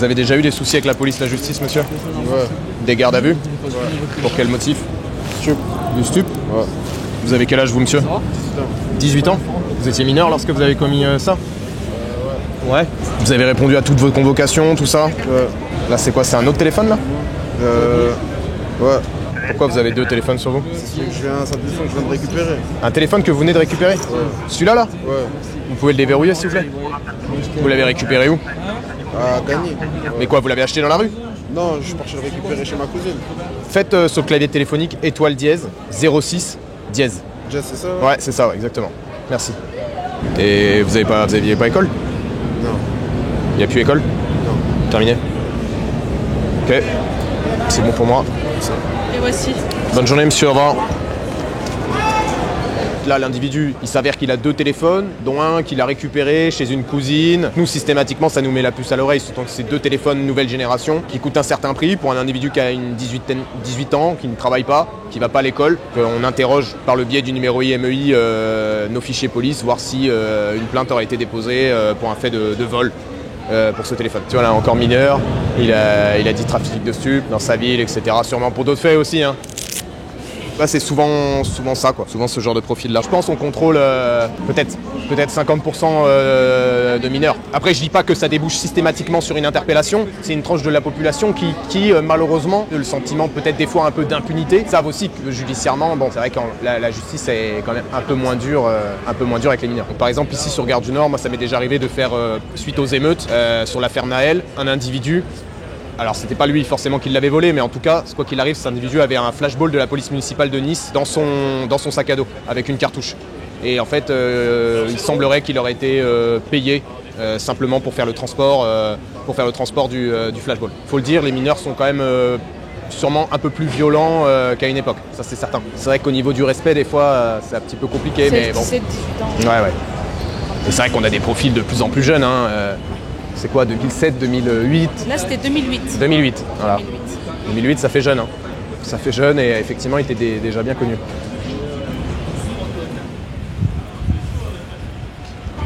Vous avez déjà eu des soucis avec la police, la justice, monsieur? Ouais. Des gardes à vue? Ouais. Pour quel motif? Stup. Du stup? Ouais. Vous avez quel âge, vous, monsieur? 18 ans. Vous étiez mineur lorsque vous avez commis ça? Ouais. Ouais. Vous avez répondu à toutes vos convocations, tout ça? Ouais. Là, c'est quoi? C'est un autre téléphone, là? Ouais. Pourquoi vous avez deux téléphones sur vous? C'est que je viens de récupérer. Un téléphone que vous venez de récupérer? Ouais. Celui-là, là? Ouais. Vous pouvez le déverrouiller, s'il vous plaît? Vous l'avez récupéré où? À gagner. Mais quoi, vous l'avez acheté dans la rue? Non, je suis parti le récupérer chez ma cousine. Faites sur le clavier téléphonique étoile dièse 06 dièse. Jess, c'est ça? Ouais, c'est ça, ouais, exactement. Merci. Et vous aviez pas école? Non. Il n'y a plus école? Non. Terminé. Ok. C'est bon pour moi. Et voici. Bonne journée, monsieur, au revoir. Là, l'individu, il s'avère qu'il a deux téléphones, dont un qu'il a récupéré chez une cousine. Nous, systématiquement, ça nous met la puce à l'oreille, surtout que c'est deux téléphones nouvelle génération qui coûtent un certain prix pour un individu qui a 18 ans, qui ne travaille pas, qui ne va pas à l'école. On interroge par le biais du numéro IMEI nos fichiers police, voir si une plainte aurait été déposée pour un fait de vol. Pour ce téléphone. Tu vois là, encore mineur, il a dit trafic de stupes dans sa ville, etc. Sûrement pour d'autres faits aussi. Hein. Là, c'est souvent ça, quoi. Souvent ce genre de profil-là. Je pense qu'on contrôle peut-être 50% de mineurs. Après, je dis pas que ça débouche systématiquement sur une interpellation. C'est une tranche de la population qui malheureusement, a le sentiment peut-être des fois un peu d'impunité, savent aussi que judiciairement, bon, c'est vrai que la justice est quand même un peu moins dure avec les mineurs. Donc, par exemple, ici sur Gare du Nord, moi, ça m'est déjà arrivé de faire, suite aux émeutes, sur l'affaire Naël, un individu. Alors c'était pas lui forcément qui l'avait volé, mais en tout cas, quoi qu'il arrive, cet individu avait un flashball de la police municipale de Nice dans son sac à dos, avec une cartouche. Et en fait, il semblerait qu'il aurait été payé simplement pour faire le transport, du flashball. Faut le dire, les mineurs sont quand même sûrement un peu plus violents qu'à une époque, ça c'est certain. C'est vrai qu'au niveau du respect, des fois, c'est un petit peu compliqué, mais bon. 17-18 ans. Ouais. Et c'est vrai qu'on a des profils de plus en plus jeunes, hein. C'est quoi, 2007, 2008? Là, c'était 2008. 2008, voilà. 2008, ça fait jeune. Hein. Ça fait jeune et effectivement, il était déjà bien connu.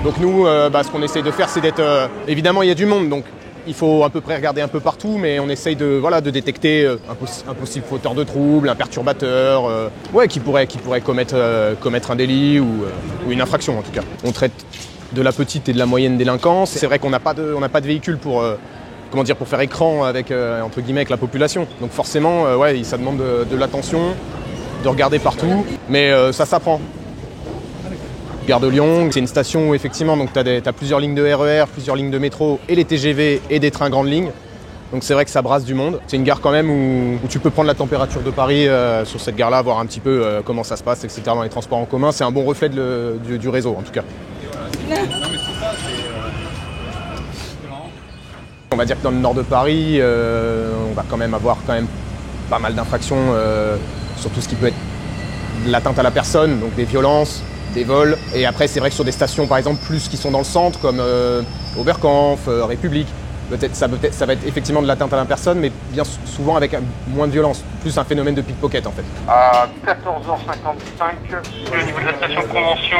Donc nous, ce qu'on essaye de faire, c'est d'être... évidemment, il y a du monde, donc il faut à peu près regarder un peu partout, mais on essaye de détecter un possible fauteur de trouble, un perturbateur, qui pourrait commettre un délit ou une infraction, en tout cas. On traite de la petite et de la moyenne délinquance. C'est vrai qu'on n'a pas de véhicule pour faire écran avec entre guillemets avec la population. Donc forcément, ça demande de l'attention, de regarder partout, mais ça s'apprend. Gare de Lyon, c'est une station où effectivement tu as plusieurs lignes de RER, plusieurs lignes de métro et les TGV et des trains grande ligne. Donc c'est vrai que ça brasse du monde. C'est une gare quand même où tu peux prendre la température de Paris sur cette gare-là, voir un petit peu comment ça se passe, etc. dans les transports en commun. C'est un bon reflet du réseau en tout cas. On va dire que dans le nord de Paris, on va quand même avoir pas mal d'infractions sur tout ce qui peut être l'atteinte à la personne, donc des violences, des vols. Et après, c'est vrai que sur des stations, par exemple, plus qui sont dans le centre, comme Oberkampf, République, ça va être effectivement de l'atteinte à la personne, mais bien souvent avec moins de violence, plus un phénomène de pickpocket en fait. À 14h55, au niveau de la station de Convention,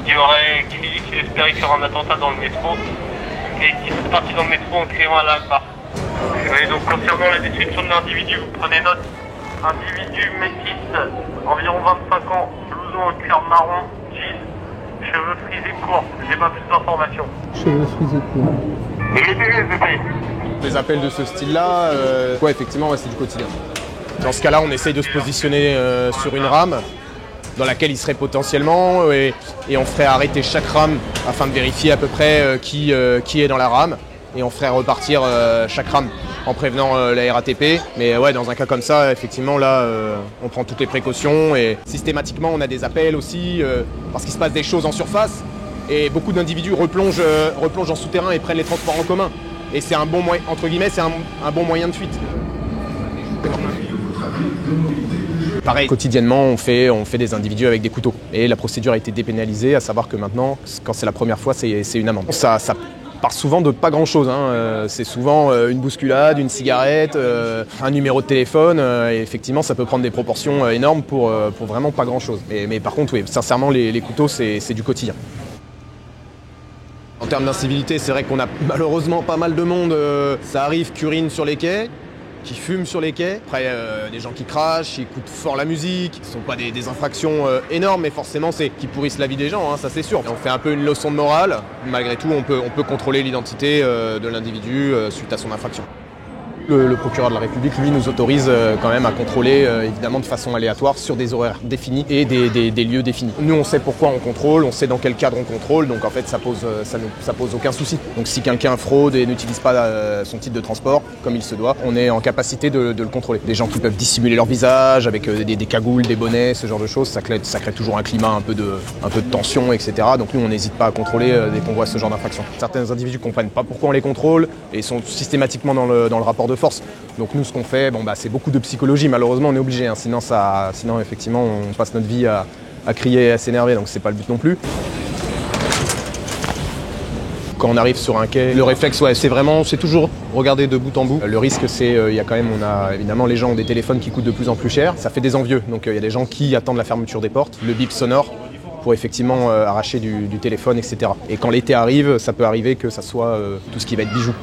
il y aurait qui espérait faire un attentat dans le métro et qui sont partis dans le métro en criant à la barre. Et donc concernant la description de l'individu, vous prenez note. Individu métis, environ 25 ans, blouson en cuir marron, jeans, cheveux frisés courts. J'ai pas plus d'informations. Cheveux frisés courts. Et les télés, s'il vous plaît. Des appels de ce style-là, effectivement, c'est du quotidien. Dans ce cas-là, on essaye de se positionner sur une rame dans laquelle il serait potentiellement et on ferait arrêter chaque rame afin de vérifier à peu près qui est dans la rame et on ferait repartir chaque rame en prévenant la RATP. Mais dans un cas comme ça, effectivement, là, on prend toutes les précautions et systématiquement, on a des appels aussi parce qu'il se passe des choses en surface et beaucoup d'individus replongent en souterrain et prennent les transports en commun. Et c'est un bon moyen, entre guillemets, c'est un bon moyen de fuite. Pareil, quotidiennement, on fait des individus avec des couteaux. Et la procédure a été dépénalisée, à savoir que maintenant, quand c'est la première fois, c'est une amende. Ça part souvent de pas grand-chose. Hein. C'est souvent une bousculade, une cigarette, un numéro de téléphone. Et effectivement, ça peut prendre des proportions énormes pour vraiment pas grand-chose. Mais par contre, oui, sincèrement, les couteaux, c'est du quotidien. En termes d'incivilité, c'est vrai qu'on a malheureusement pas mal de monde. Ça arrive qui urine sur les quais, qui fument sur les quais. Après, des gens qui crachent, qui écoutent fort la musique. Ce ne sont pas des infractions énormes, mais forcément, c'est qui pourrissent la vie des gens, hein, ça c'est sûr. Et on fait un peu une leçon de morale. Malgré tout, on peut contrôler l'identité de l'individu suite à son infraction. Le procureur de la République, lui, nous autorise quand même à contrôler, évidemment, de façon aléatoire sur des horaires définis et des lieux définis. Nous, on sait pourquoi on contrôle, on sait dans quel cadre on contrôle, donc en fait, ça pose aucun souci. Donc si quelqu'un fraude et n'utilise pas son titre de transport comme il se doit, on est en capacité de le contrôler. Des gens qui peuvent dissimuler leur visage avec des cagoules, des bonnets, ce genre de choses, ça crée toujours un climat un peu de tension, etc. Donc nous, on n'hésite pas à contrôler dès qu'on voit ce genre d'infraction. Certains individus ne comprennent pas pourquoi on les contrôle et sont systématiquement dans le rapport de force. Donc nous, ce qu'on fait, c'est beaucoup de psychologie. Malheureusement, on est obligé. Hein. Sinon, effectivement, on passe notre vie à crier et à s'énerver. Donc c'est pas le but non plus. Quand on arrive sur un quai, le réflexe, c'est toujours regarder de bout en bout. Le risque, c'est, évidemment, les gens ont des téléphones qui coûtent de plus en plus cher. Ça fait des envieux. Donc il y a des gens qui attendent la fermeture des portes, le bip sonore, pour effectivement arracher du téléphone, etc. Et quand l'été arrive, ça peut arriver que ça soit tout ce qui va être bijoux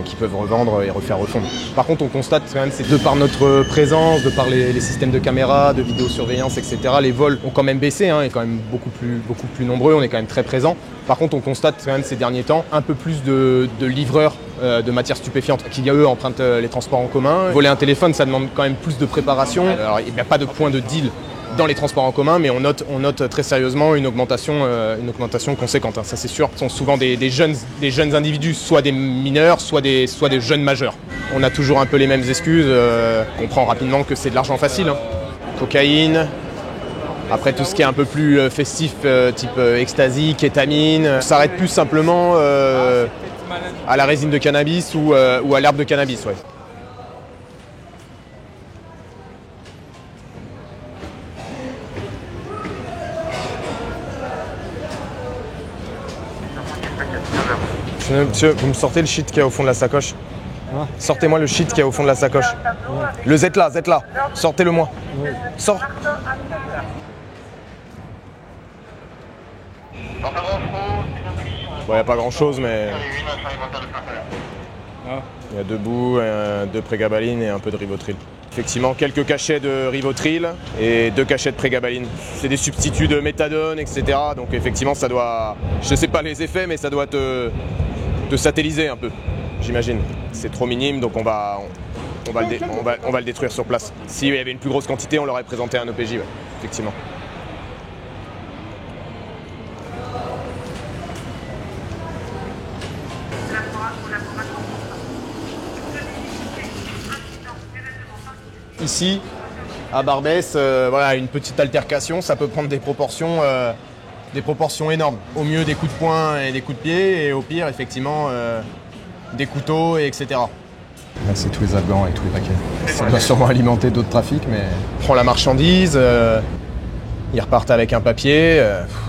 qui peuvent revendre et refaire refondre. Par contre, on constate quand même, c'est de par notre présence, de par les systèmes de caméras, de vidéosurveillance, etc., les vols ont quand même baissé, hein, et quand même beaucoup plus nombreux, on est quand même très présents. Par contre, on constate quand même ces derniers temps un peu plus de livreurs de matières stupéfiantes qui, eux, empruntent les transports en commun. Voler un téléphone, ça demande quand même plus de préparation. Alors, il n'y a pas de point de deal dans les transports en commun, mais on note très sérieusement une augmentation conséquente, hein, ça c'est sûr. Ce sont souvent des jeunes individus, soit des mineurs, soit des jeunes majeurs. On a toujours un peu les mêmes excuses, on comprend rapidement que c'est de l'argent facile. Hein. Cocaïne, après tout ce qui est un peu plus festif, type ecstasy, kétamine, on s'arrête plus simplement à la résine de cannabis ou à l'herbe de cannabis. Ouais. Monsieur, vous me sortez le shit qu'il y a au fond de la sacoche. Ah. Sortez-moi le shit qu'il y a au fond de la sacoche. Ouais. Le Z-là. Sortez-le-moi. Ouais. Sors. Bon, il n'y a pas grand-chose, mais il y a 2 bouts, 2 prégabalines et un peu de rivotril. Effectivement, quelques cachets de rivotril et 2 cachets de prégabaline. C'est des substituts de méthadone, etc. Donc effectivement, ça doit... Je sais pas les effets, mais ça doit te satelliser un peu, j'imagine. C'est trop minime, donc on va le détruire sur place. S'il y avait une plus grosse quantité, on l'aurait présenté à un OPJ, ouais, effectivement. Ici, à Barbès, une petite altercation, ça peut prendre des proportions énormes. Au mieux des coups de poing et des coups de pied, et au pire, effectivement, des couteaux, etc. Là, c'est tous les Afghans et tous les paquets. Ça doit sûrement alimenter d'autres trafics, mais... On prend la marchandise, ils repartent avec un papier,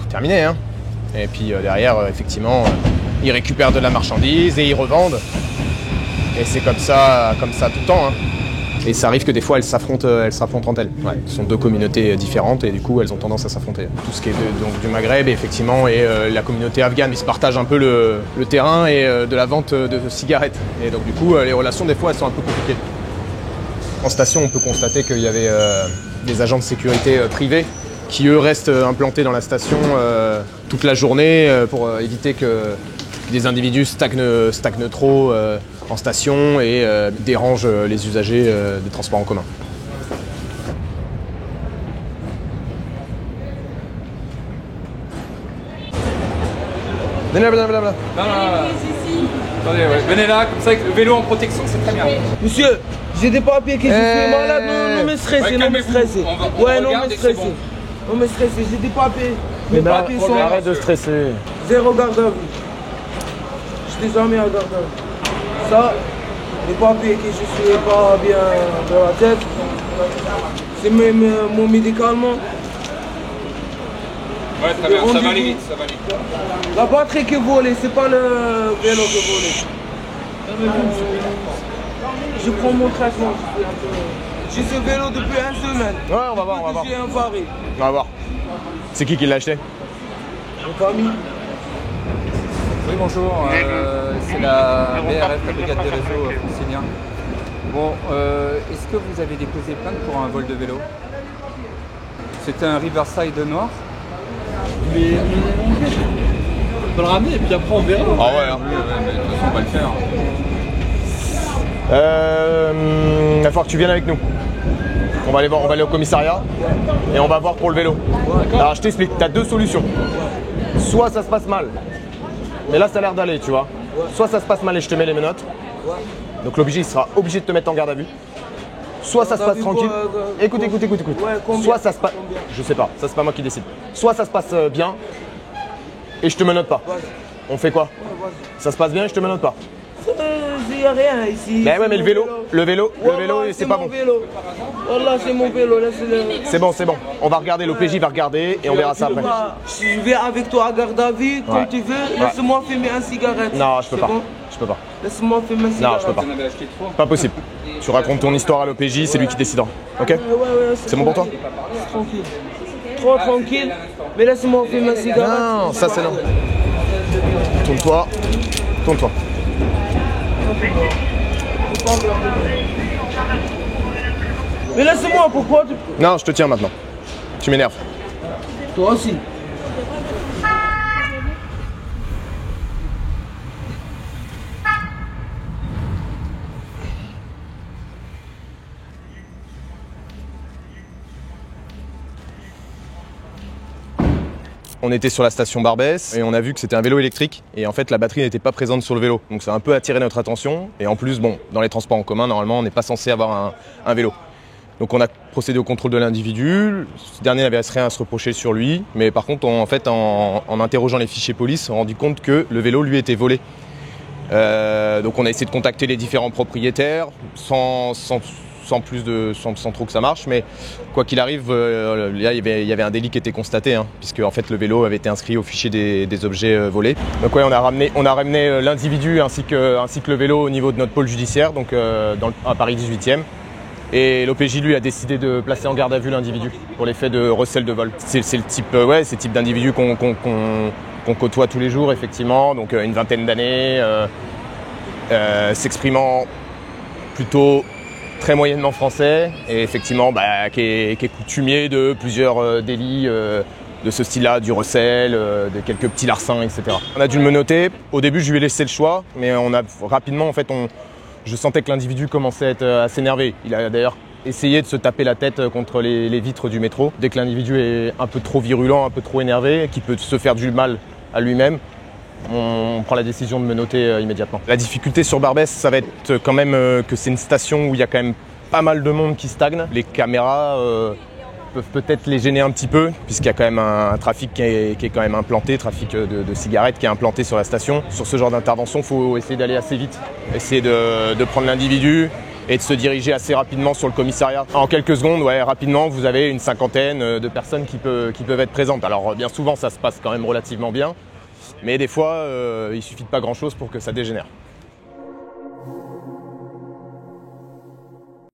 terminé, hein. Et puis derrière, effectivement, ils récupèrent de la marchandise et ils revendent. Et c'est comme ça tout le temps, hein. Et ça arrive que des fois elles s'affrontent entre elles. Ouais, ce sont 2 communautés différentes et du coup elles ont tendance à s'affronter. Tout ce qui est donc, du Maghreb effectivement et la communauté afghane, ils se partagent un peu le terrain et de la vente de cigarettes. Et donc du coup les relations des fois elles sont un peu compliquées. En station on peut constater qu'il y avait des agents de sécurité privés qui eux restent implantés dans la station toute la journée pour éviter que des individus stagnent trop en station et dérangent les usagers des transports en commun. Venez là. Non. Attendez, ouais. Venez là, comme ça avec le vélo en protection, c'est très bien. Monsieur, j'ai des papiers que je suis malade, non me stressez, Ouais, non me stressez. on Non regarde me et c'est stressez. bon. Non me stressez, j'ai des papiers. Mes papiers sont... Arrête de stresser. 0 garde à vue. Je t'ai jamais à garde à vue. Ça, les papiers que je suis pas bien dans la tête, c'est même mon médicament. Ouais, très bien, ça va aller vite, La batterie qui est volée, c'est pas le vélo qui est volé. Je prends mon traitement. J'ai ce vélo depuis 1 semaine. Ouais, on va voir. J'ai un pari. On va voir. C'est qui l'a acheté? Ma famille. Oui, bonjour, c'est la BRF, la Brigade des réseaux franciliens. Bon, est-ce que vous avez déposé plainte pour un vol de vélo? C'était un Riverside noir. Mais on peut le ramener et puis après on verra. Ah ouais, hein. Mais de toute façon, on va le faire. Il va falloir que tu viennes avec nous. On va aller au commissariat et on va voir pour le vélo. Alors je t'explique, tu as deux solutions. Soit ça se passe mal, mais là ça a l'air d'aller, tu vois. Soit ça se passe mal et je te mets les menottes. Donc l'obligé il sera obligé de te mettre en garde à vue. Soit ça se passe tranquille. Écoute. Soit ça se passe. Je sais pas, ça c'est pas moi qui décide. Soit ça se passe bien et je te menotte pas. On fait quoi? Ça se passe bien et je te menotte pas. Il n'y a rien ici. Mais ouais, mais le vélo, c'est pas bon. Voilà, c'est mon vélo. C'est bon. On va regarder, l'OPJ va regarder et on verra ça après. Je vais avec toi à garde à vue, comme tu veux. Laisse-moi fumer une cigarette. Non, je peux pas. Bon, Je peux pas. laisse-moi fumer une cigarette. Non, je peux pas. Pas possible. Tu racontes ton histoire à l'OPJ, c'est lui qui décidera. Ok? Ouais, C'est bon pour toi? tranquille. Trop tranquille. Mais laisse-moi fumer une cigarette. Non, ça c'est non. Tourne-toi. Mais laisse-moi, pourquoi tu... Non, je te tiens maintenant. Tu m'énerves. Toi aussi. On était sur la station Barbès et on a vu que c'était un vélo électrique et en fait la batterie n'était pas présente sur le vélo. Donc ça a un peu attiré notre attention et en plus bon, dans les transports en commun normalement on n'est pas censé avoir un vélo. Donc on a procédé au contrôle de l'individu, ce dernier n'avait rien à se reprocher sur lui, mais par contre en interrogeant les fichiers police on s'est rendu compte que le vélo lui était volé. Donc on a essayé de contacter les différents propriétaires sans trop que ça marche, mais quoi qu'il arrive, là, il y avait un délit qui était constaté, hein, puisque en fait le vélo avait été inscrit au fichier des objets volés. Donc ouais, on a ramené l'individu ainsi que le vélo au niveau de notre pôle judiciaire, donc à Paris 18e. Et l'OPJ lui a décidé de placer en garde à vue l'individu pour les faits de recel de vol. C'est le type d'individu qu'on côtoie tous les jours, effectivement, donc une vingtaine d'années, s'exprimant plutôt très moyennement français et effectivement qui est coutumier de plusieurs délits de ce style-là, du recel, de quelques petits larcins, etc. On a dû le menotter. Au début, je lui ai laissé le choix, mais on a rapidement, en fait, je sentais que l'individu commençait à s'énerver. Il a d'ailleurs essayé de se taper la tête contre les vitres du métro. Dès que l'individu est un peu trop virulent, un peu trop énervé, qui peut se faire du mal à lui-même, on prend la décision de menotter immédiatement. La difficulté sur Barbès, ça va être quand même que c'est une station où il y a quand même pas mal de monde qui stagne. Les caméras peuvent peut-être les gêner un petit peu, puisqu'il y a quand même un trafic qui est quand même implanté, trafic de cigarettes qui est implanté sur la station. Sur ce genre d'intervention, il faut essayer d'aller assez vite, essayer de prendre l'individu et de se diriger assez rapidement sur le commissariat. En quelques secondes, ouais, rapidement, vous avez une cinquantaine de personnes qui peuvent être présentes. Alors bien souvent, ça se passe quand même relativement bien. Mais des fois, il suffit de pas grand-chose pour que ça dégénère.